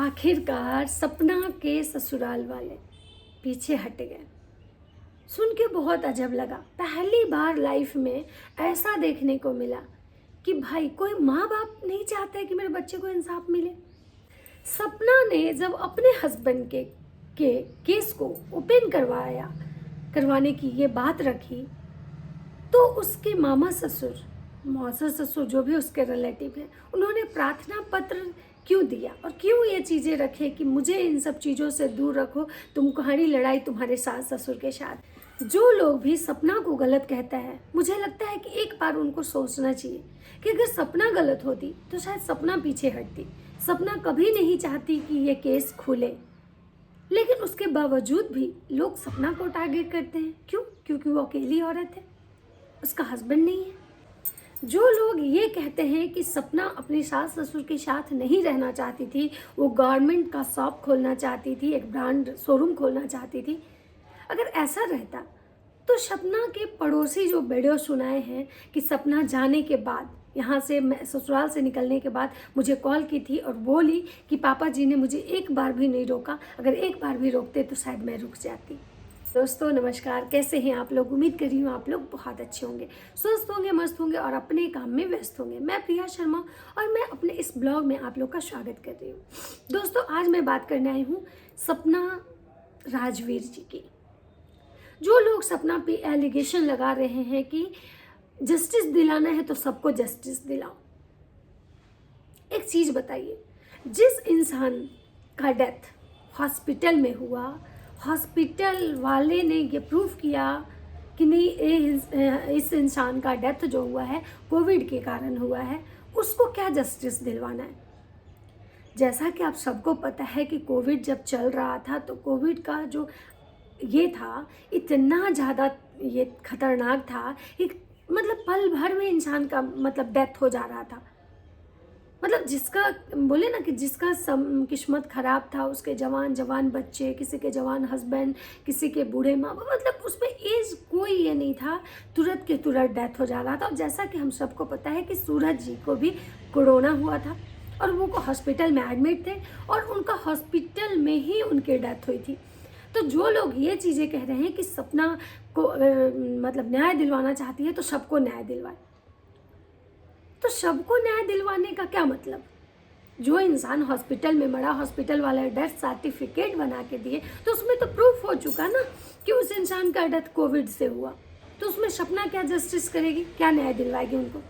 आखिरकार सपना के ससुराल वाले पीछे हट गए। सुन के बहुत अजब लगा। पहली बार लाइफ में ऐसा देखने को मिला कि भाई कोई माँ बाप नहीं चाहता है कि मेरे बच्चे को इंसाफ मिले। सपना ने जब अपने हस्बैंड के केस को ओपन करवाने की ये बात रखी तो उसके मामा ससुर, मौसा ससुर, जो भी उसके रिलेटिव हैं, उन्होंने प्रार्थना पत्र क्यों दिया और क्यों ये चीज़ें रखे कि मुझे इन सब चीज़ों से दूर रखो, तुम्हारी लड़ाई तुम्हारे सास ससुर के साथ। जो लोग भी सपना को गलत कहता है, मुझे लगता है कि एक बार उनको सोचना चाहिए कि अगर सपना गलत होती तो शायद सपना पीछे हटती। सपना कभी नहीं चाहती कि ये केस खुले, लेकिन उसके बावजूद भी लोग सपना को टारगेट करते हैं। क्यों? क्योंकि वो अकेली औरत है, उसका हस्बैंड नहीं है। जो लोग ये कहते हैं कि सपना अपनी सास ससुर के साथ नहीं रहना चाहती थी, वो गारमेंट का शॉप खोलना चाहती थी, एक ब्रांड शोरूम खोलना चाहती थी, अगर ऐसा रहता तो सपना के पड़ोसी जो वीडियो सुनाए हैं कि सपना जाने के बाद, यहाँ से ससुराल से निकलने के बाद मुझे कॉल की थी और बोली कि पापा जी ने मुझे एक बार भी नहीं रोका, अगर एक बार भी रोकते तो शायद मैं रुक जाती। दोस्तों नमस्कार, कैसे हैं आप लोग? उम्मीद कर रही हूँ आप लोग बहुत अच्छे होंगे, स्वस्थ होंगे, मस्त होंगे और अपने काम में व्यस्त होंगे। मैं प्रिया शर्मा और मैं अपने इस ब्लॉग में आप लोग का स्वागत कर रही हूँ। दोस्तों आज मैं बात करने आई हूँ सपना राजवीर जी की। जो लोग सपना पे एलिगेशन लगा रहे हैं कि जस्टिस दिलाना है तो सबको जस्टिस दिलाओ, एक चीज़ बताइए, जिस इंसान का डेथ हॉस्पिटल में हुआ, हॉस्पिटल वाले ने ये प्रूफ किया कि नहीं इस इंसान का डेथ जो हुआ है कोविड के कारण हुआ है, उसको क्या जस्टिस दिलवाना है? जैसा कि आप सबको पता है कि कोविड जब चल रहा था तो कोविड का जो ये था इतना ज़्यादा ये खतरनाक था कि मतलब पल भर में इंसान का मतलब डेथ हो जा रहा था। मतलब जिसका बोले ना कि जिसका किस्मत ख़राब था, उसके जवान बच्चे, किसी के जवान हस्बैंड, किसी के बूढ़े माँ बाप, मतलब उसमें एज कोई ये नहीं था, तुरंत के तुरंत डेथ हो जा रहा था। और जैसा कि हम सबको पता है कि सूरज जी को भी कोरोना हुआ था और वो हॉस्पिटल में एडमिट थे और उनका हॉस्पिटल में ही उनकी डेथ हुई थी। तो जो लोग ये चीज़ें कह रहे हैं कि सपना को मतलब न्याय दिलवाना चाहती है तो सबको न्याय दिलवाए, तो सबको न्याय दिलवाने का क्या मतलब? जो इंसान हॉस्पिटल में मरा, हॉस्पिटल वाले डेथ सर्टिफिकेट बना के दिए तो उसमें तो प्रूफ हो चुका ना कि उस इंसान का डेथ कोविड से हुआ, तो उसमें सपना क्या जस्टिस करेगी, क्या न्याय दिलवाएगी उनको?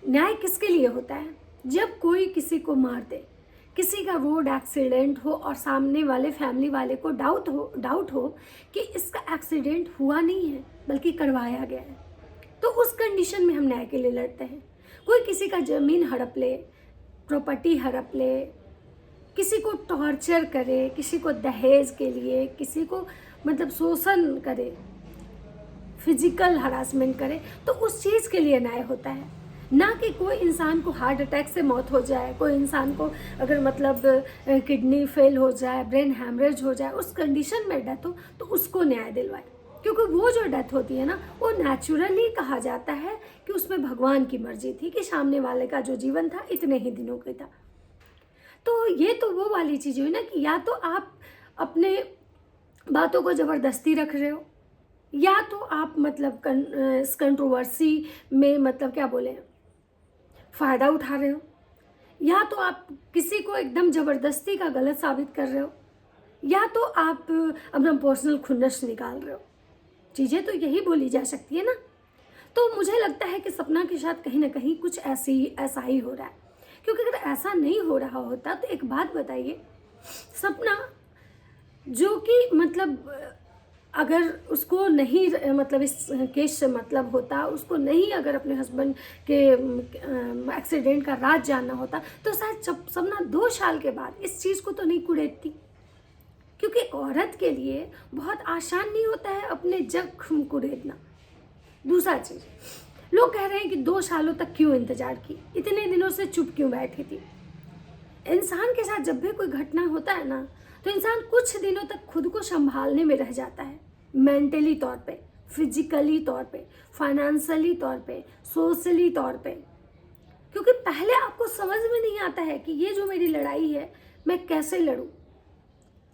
न्याय किसके लिए होता है? जब कोई किसी को मार दे, किसी का रोड एक्सीडेंट हो और सामने वाले फैमिली वाले को डाउट हो कि इसका एक्सीडेंट हुआ नहीं है बल्कि करवाया गया है, तो उस कंडीशन में हम न्याय के लिए लड़ते हैं। कोई किसी का ज़मीन हड़प ले, प्रॉपर्टी हड़प ले, किसी को टॉर्चर करे, किसी को दहेज के लिए, किसी को मतलब शोषण करे, फिजिकल हरासमेंट करे, तो उस चीज़ के लिए न्याय होता है। ना कि कोई इंसान को हार्ट अटैक से मौत हो जाए, कोई इंसान को अगर मतलब किडनी फेल हो जाए, ब्रेन हैमरेज हो जाए, उस कंडीशन में डेथ हो तो उसको न्याय दिलवाए। क्योंकि वो जो डेथ होती है ना, वो नेचुरली कहा जाता है कि उसमें भगवान की मर्जी थी कि सामने वाले का जो जीवन था इतने ही दिनों का था। तो ये तो वो वाली चीज़ हुई ना कि या तो आप अपने बातों को ज़बरदस्ती रख रहे हो, या तो आप मतलब इस कंट्रोवर्सी में मतलब क्या बोले फ़ायदा उठा रहे हो, या तो आप किसी को एकदम ज़बरदस्ती का गलत साबित कर रहे हो, या तो आप अपना पर्सनल खुन्नस निकाल रहे हो। चीज़ें तो यही बोली जा सकती है ना। तो मुझे लगता है कि सपना के साथ कहीं ना कहीं कुछ ऐसा ही हो रहा है, क्योंकि अगर ऐसा नहीं हो रहा होता तो एक बात बताइए, सपना जो कि मतलब अगर उसको नहीं मतलब इस केस से मतलब होता, उसको नहीं अगर अपने हस्बैंड के एक्सीडेंट का राज जानना होता तो शायद सपना 2 साल के बाद इस चीज़ को तो नहीं कुड़ेदती। क्योंकि एक औरत के लिए बहुत आसान नहीं होता है अपने जख्म को रेदना। दूसरा चीज़, लोग कह रहे हैं कि 2 सालों तक क्यों इंतज़ार की, इतने दिनों से चुप क्यों बैठी थी? इंसान के साथ जब भी कोई घटना होता है ना, तो इंसान कुछ दिनों तक खुद को संभालने में रह जाता है, मेंटली तौर पे, फिजिकली तौर पे, फाइनेंशियली तौर पे, सोशली तौर पे। क्योंकि पहले आपको समझ में नहीं आता है कि ये जो मेरी लड़ाई है मैं कैसे लड़ूं।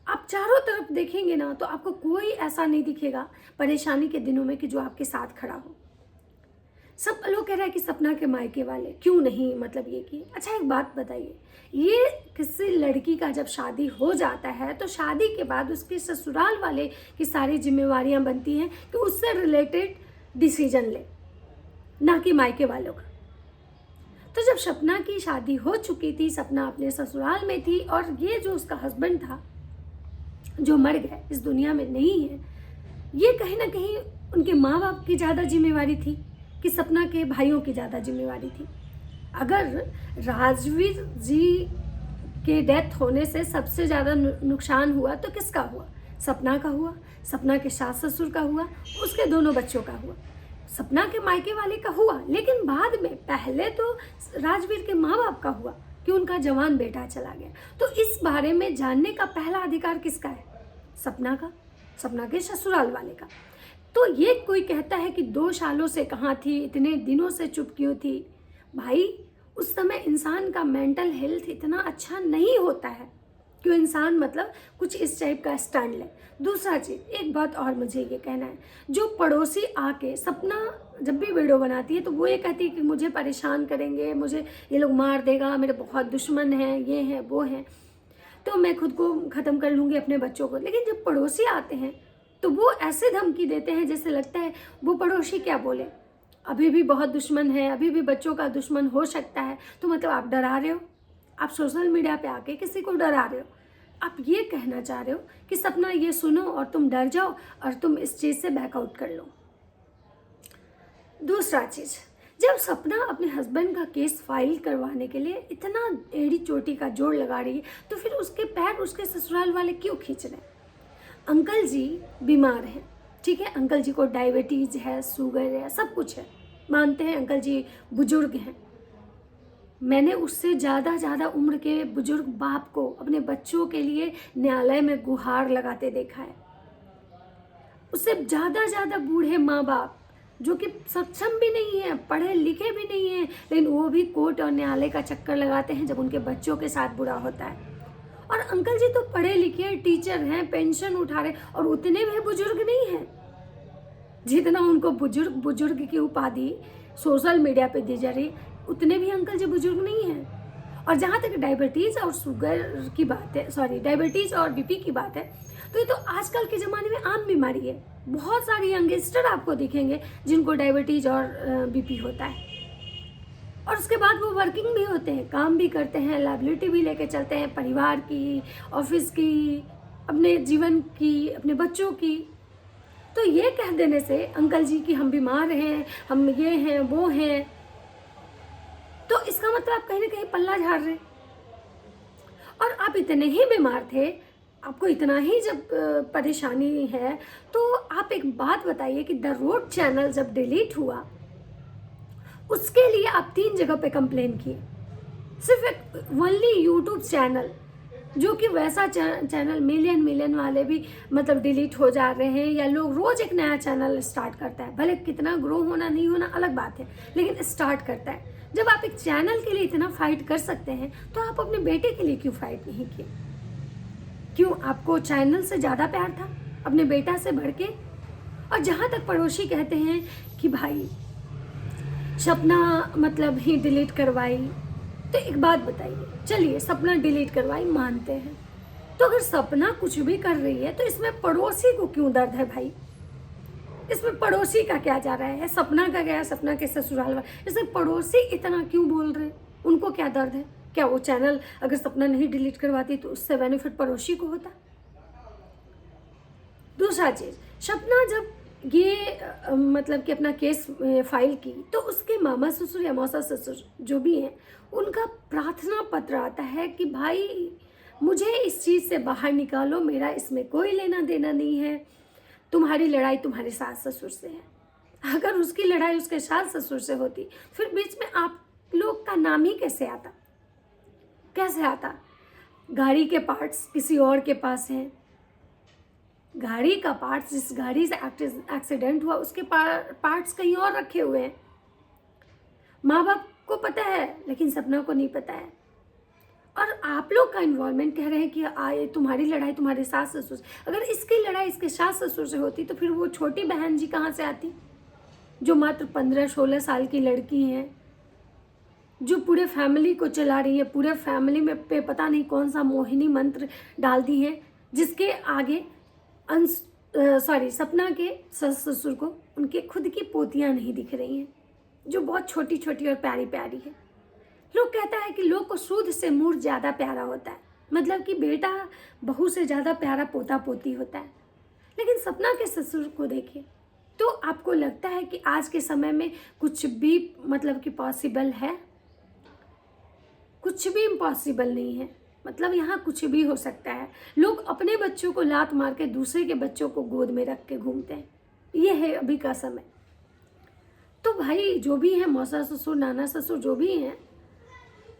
आप चारों तरफ देखेंगे ना तो आपको कोई ऐसा नहीं दिखेगा परेशानी के दिनों में कि जो आपके साथ खड़ा हो। सब लोग कह रहे हैं कि सपना के मायके वाले क्यों नहीं मतलब ये कि अच्छा एक बात बताइए, ये किसी लड़की का जब शादी हो जाता है तो शादी के बाद उसके ससुराल वाले की सारी जिम्मेवारियां बनती हैं कि उससे रिलेटेड डिसीजन ले, ना कि मायके वालों का। तो जब सपना की शादी हो चुकी थी, सपना अपने ससुराल में थी और ये जो उसका हस्बैंड था जो मर गया, इस दुनिया में नहीं है, ये कहीं ना कहीं उनके माँ बाप की ज़्यादा जिम्मेवारी थी कि सपना के भाइयों की ज़्यादा जिम्मेवारी थी। अगर राजवीर जी के डेथ होने से सबसे ज़्यादा नुकसान हुआ तो किसका हुआ? सपना का हुआ, सपना के सास ससुर का हुआ, उसके दोनों बच्चों का हुआ, सपना के मायके वाले का हुआ। लेकिन बाद में पहले तो राजवीर के माँ बाप का हुआ कि उनका जवान बेटा चला गया। तो इस बारे में जानने का पहला अधिकार किसका है? सपना का, सपना के ससुराल वाले का। तो ये कोई कहता है कि 2 सालों से कहाँ थी, इतने दिनों से चुप क्यों थी? भाई उस समय इंसान का मेंटल हेल्थ इतना अच्छा नहीं होता है कि वो इंसान मतलब कुछ इस टाइप का स्टैंड ले। दूसरा चीज़, एक बात और मुझे ये कहना है, जो पड़ोसी आके सपना जब भी वीडियो बनाती है तो वो ये कहती है कि मुझे परेशान करेंगे, मुझे ये लोग मार देगा, मेरे बहुत दुश्मन हैं, ये हैं वो हैं, तो मैं खुद को ख़त्म कर लूँगी, अपने बच्चों को। लेकिन जब पड़ोसी आते हैं तो वो ऐसे धमकी देते हैं जैसे लगता है वो पड़ोसी क्या बोले, अभी भी बहुत दुश्मन है, अभी भी बच्चों का दुश्मन हो सकता है। तो मतलब आप डरा रहे हो, आप सोशल मीडिया पे आके किसी को डरा रहे हो। आप ये कहना चाह रहे हो कि सपना ये सुनो और तुम डर जाओ और तुम इस चीज़ से बैकआउट कर लो। दूसरा चीज़, जब सपना अपने हस्बैंड का केस फाइल करवाने के लिए इतना एड़ी चोटी का जोड़ लगा रही है तो फिर उसके पैर उसके ससुराल वाले क्यों खींच रहे हैं? अंकल जी बीमार हैं, ठीक है, अंकल जी को डायबिटीज़ है, शुगर है, सब कुछ है, मानते हैं अंकल जी बुजुर्ग हैं। मैंने उससे ज़्यादा उम्र के बुजुर्ग बाप को अपने बच्चों के लिए न्यायालय में गुहार लगाते देखा है। उससे ज़्यादा बूढ़े माँ बाप जो कि सक्षम भी नहीं है, पढ़े लिखे भी नहीं हैं, लेकिन वो भी कोर्ट और न्यायालय का चक्कर लगाते हैं जब उनके बच्चों के साथ बुरा होता है। और अंकल जी तो पढ़े लिखे टीचर हैं, पेंशन उठा रहे, और उतने भी बुजुर्ग नहीं हैं जितना उनको बुजुर्ग की उपाधि सोशल मीडिया पे दी जा रही, उतने भी अंकल जी बुजुर्ग नहीं हैं। और जहाँ तक डायबिटीज़ और शुगर की बात है, सॉरी डायबिटीज़ और बीपी की बात है, तो ये तो आजकल के ज़माने में आम बीमारी है। बहुत सारे यंगस्टर आपको दिखेंगे जिनको डायबिटीज़ और बीपी होता है, और उसके बाद वो वर्किंग भी होते हैं, काम भी करते हैं, लाइबिलिटी भी लेके चलते हैं, परिवार की, ऑफिस की, अपने जीवन की, अपने बच्चों की। तो ये कह देने से अंकल जी कि हम बीमार हैं, हम ये हैं वो हैं, तो इसका मतलब आप कहीं ना कहीं पल्ला झाड़ रहे। और आप इतने ही बीमार थे, आपको इतना ही जब परेशानी है, तो आप एक बात बताइए कि द रोड चैनल जब डिलीट हुआ उसके लिए आप 3 जगह पे कंप्लेन किए। सिर्फ एक ओनली यूट्यूब चैनल, जो कि वैसा चैनल मिलियन वाले भी मतलब डिलीट हो जा रहे हैं, या लोग रोज एक नया चैनल स्टार्ट करता है, भले कितना ग्रो होना नहीं होना अलग बात है, लेकिन स्टार्ट करता है। जब आप एक चैनल के लिए इतना फाइट कर सकते हैं तो आप अपने बेटे के लिए क्यों फाइट नहीं किए? क्यों आपको चैनल से ज़्यादा प्यार था अपने बेटा से बढ़ के? और जहाँ तक पड़ोसी कहते हैं कि भाई सपना मतलब ही डिलीट करवाई, तो एक बात बताइए, चलिए सपना डिलीट करवाई मानते हैं, तो अगर सपना कुछ भी कर रही है तो इसमें पड़ोसी को क्यों दर्द है भाई? इसमें पड़ोसी का क्या जा रहा है? सपना का गया, सपना के ससुराल वाले, इसमें पड़ोसी इतना क्यों बोल रहे? उनको क्या दर्द है? क्या वो चैनल अगर सपना नहीं डिलीट करवाती तो उससे बेनिफिट पड़ोसी को होता? दूसरा चीज़, सपना जब ये मतलब कि अपना केस फाइल की तो उसके मामा ससुर या मौसा ससुर जो भी हैं उनका प्रार्थना पत्र आता है कि भाई मुझे इस चीज़ से बाहर निकालो, मेरा इसमें कोई लेना देना नहीं है, तुम्हारी लड़ाई तुम्हारे सास ससुर से है। अगर उसकी लड़ाई उसके सास ससुर से होती फिर बीच में आप लोग का नाम ही कैसे आता? कैसे आता? गाड़ी के पार्ट्स किसी और के पास हैं, गाड़ी का पार्ट्स, जिस गाड़ी से एक्सीडेंट हुआ उसके पार्ट्स कहीं और रखे हुए हैं। माँ बाप को पता है लेकिन सपना को नहीं पता है। और आप लोग का इन्वॉल्वमेंट कह रहे हैं कि आए तुम्हारी लड़ाई तुम्हारे सास ससुर से। अगर इसकी लड़ाई इसके सास ससुर से होती तो फिर वो छोटी बहन जी कहाँ से आती, जो मात्र 15-16 साल की लड़की हैं, जो पूरे फैमिली को चला रही है, पूरे फैमिली में पे पता नहीं कौन सा मोहिनी मंत्र डाल दी है, जिसके आगे सपना के सस ससुर को उनके खुद की पोतियां नहीं दिख रही हैं, जो बहुत छोटी छोटी और प्यारी प्यारी है। लोग कहता है कि लोग को सूद से मूड ज़्यादा प्यारा होता है, मतलब कि बेटा बहू से ज़्यादा प्यारा पोता पोती होता है। लेकिन सपना के ससुर को देखिए तो आपको लगता है कि आज के समय में कुछ भी मतलब कि पॉसिबल है? कुछ भी इम्पॉसिबल नहीं है। मतलब यहाँ कुछ भी हो सकता है। लोग अपने बच्चों को लात मार के दूसरे के बच्चों को गोद में रख के घूमते हैं। ये है अभी का समय। तो भाई जो भी है, मौसा ससुर नाना ससुर जो भी हैं,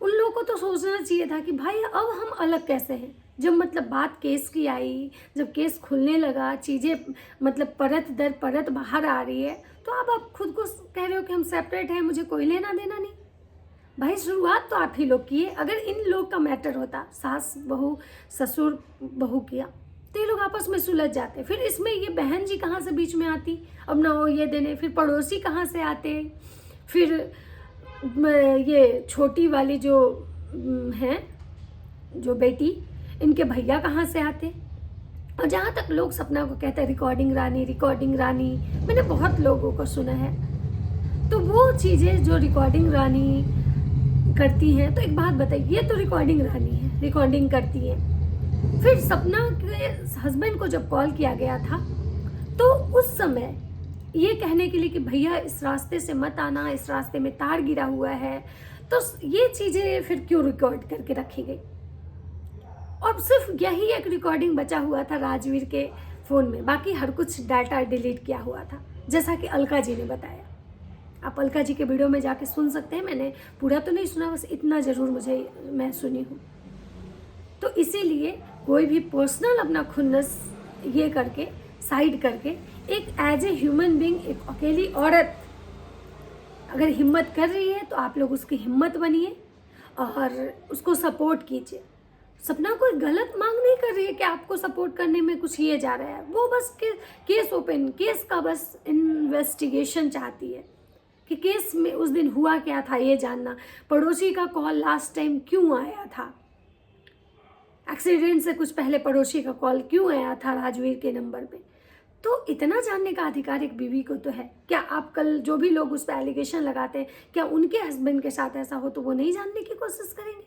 उन लोगों को तो सोचना चाहिए था कि भाई अब हम अलग कैसे हैं। जब मतलब बात केस की आई, जब केस खुलने लगा, चीज़ें मतलब परत दर परत बाहर आ रही है, तो अब आप खुद को कह रहे हो कि हम सेपरेट हैं, मुझे कोई लेना देना नहीं। भाई शुरुआत तो आप ही लोग किए। अगर इन लोग का मैटर होता, सास बहू ससुर बहू किया, तो ये लोग आपस में सुलझ जाते। फिर इसमें ये बहन जी कहाँ से बीच में आती, अब ना हो ये देने, फिर पड़ोसी कहाँ से आते, फिर ये छोटी वाली जो हैं जो बेटी, इनके भैया कहाँ से आते। और जहाँ तक लोग सपना को कहते हैं रिकॉर्डिंग रानी, मैंने बहुत लोगों को सुना है। तो वो चीज़ें जो रिकॉर्डिंग रानी करती हैं, तो एक बात बताइए, ये तो रिकॉर्डिंग रानी है, रिकॉर्डिंग करती है। फिर सपना के हस्बैंड को जब कॉल किया गया था, तो उस समय ये कहने के लिए कि भैया इस रास्ते से मत आना, इस रास्ते में तार गिरा हुआ है, तो ये चीज़ें फिर क्यों रिकॉर्ड करके रखी गई। और सिर्फ यही एक रिकॉर्डिंग बचा हुआ था राजवीर के फ़ोन में, बाकी हर कुछ डाटा डिलीट किया हुआ था, जैसा कि अलका जी ने बताया। आप अलका जी के वीडियो में जाके सुन सकते हैं। मैंने पूरा तो नहीं सुना, बस इतना ज़रूर मैं सुनी हूँ। तो इसीलिए कोई भी पर्सनल अपना खुन्नस ये करके साइड करके, एक एज ए ह्यूमन बीइंग, एक अकेली औरत अगर हिम्मत कर रही है तो आप लोग उसकी हिम्मत बनिए और उसको सपोर्ट कीजिए। सपना कोई गलत मांग नहीं कर रही है कि आपको सपोर्ट करने में कुछ ये जा रहा है। वो बस केस का बस इन्वेस्टिगेशन चाहती है कि केस में उस दिन हुआ क्या था ये जानना, पड़ोसी का कॉल लास्ट टाइम क्यों आया था, एक्सीडेंट से कुछ पहले पड़ोसी का कॉल क्यों आया था राजवीर के नंबर पे। तो इतना जानने का अधिकार एक बीवी को तो है। क्या आप कल जो भी लोग उस पर एलिगेशन लगाते हैं, क्या उनके हस्बैंड के साथ ऐसा हो तो वो नहीं जानने की कोशिश करेंगे?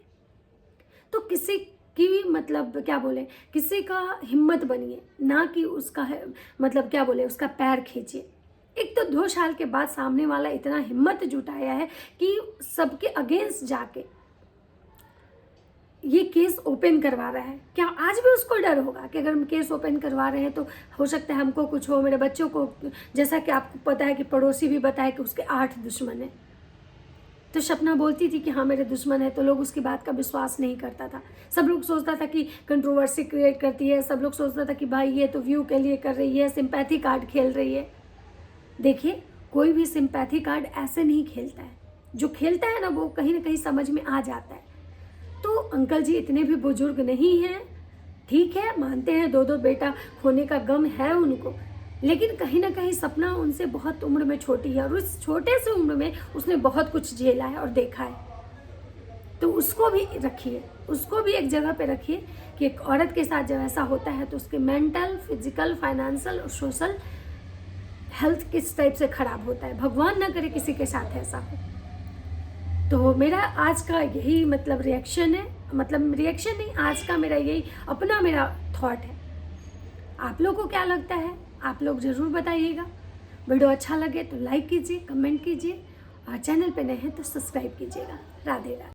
तो किसी की मतलब क्या बोले, किसी का हिम्मत बनिए, ना कि उसका मतलब क्या बोले उसका पैर खींचिए। एक तो 2 साल के बाद सामने वाला इतना हिम्मत जुटाया है कि सबके अगेंस्ट जाके ये केस ओपन करवा रहा है। क्या आज भी उसको डर होगा कि अगर हम केस ओपन करवा रहे हैं तो हो सकता है हमको कुछ हो, मेरे बच्चों को, जैसा कि आपको पता है कि पड़ोसी भी बताया कि उसके 8 दुश्मन हैं। तो सपना बोलती थी कि हाँ मेरे दुश्मन है, तो लोग उसकी बात का विश्वास नहीं करता था। सब लोग सोचता था कि कंट्रोवर्सी क्रिएट करती है, सब लोग सोचता था कि भाई ये तो व्यू के लिए कर रही है, सिंपैथी कार्ड खेल रही है। देखिए कोई भी सिंपैथी कार्ड ऐसे नहीं खेलता है, जो खेलता है ना वो कहीं ना कहीं समझ में आ जाता है। तो अंकल जी इतने भी बुजुर्ग नहीं हैं, ठीक है मानते हैं 2-2 बेटा होने का गम है उनको, लेकिन कहीं ना कहीं सपना उनसे बहुत उम्र में छोटी है और उस छोटे से उम्र में उसने बहुत कुछ झेला है और देखा है। तो उसको भी रखिए, उसको भी एक जगह पे रखिए कि एक औरत के साथ जब ऐसा होता है तो उसके मेंटल, फिजिकल, फाइनेंशियल और सोशल हेल्थ किस टाइप से खराब होता है। भगवान ना करे किसी के साथ ऐसा हो। तो मेरा आज का यही मतलब रिएक्शन है, मतलब रिएक्शन नहीं, आज का मेरा यही अपना मेरा थॉट है। आप लोगों को क्या लगता है आप लोग ज़रूर बताइएगा। वीडियो अच्छा लगे तो लाइक कीजिए, कमेंट कीजिए और चैनल पे नए हैं तो सब्सक्राइब कीजिएगा। राधे राधे।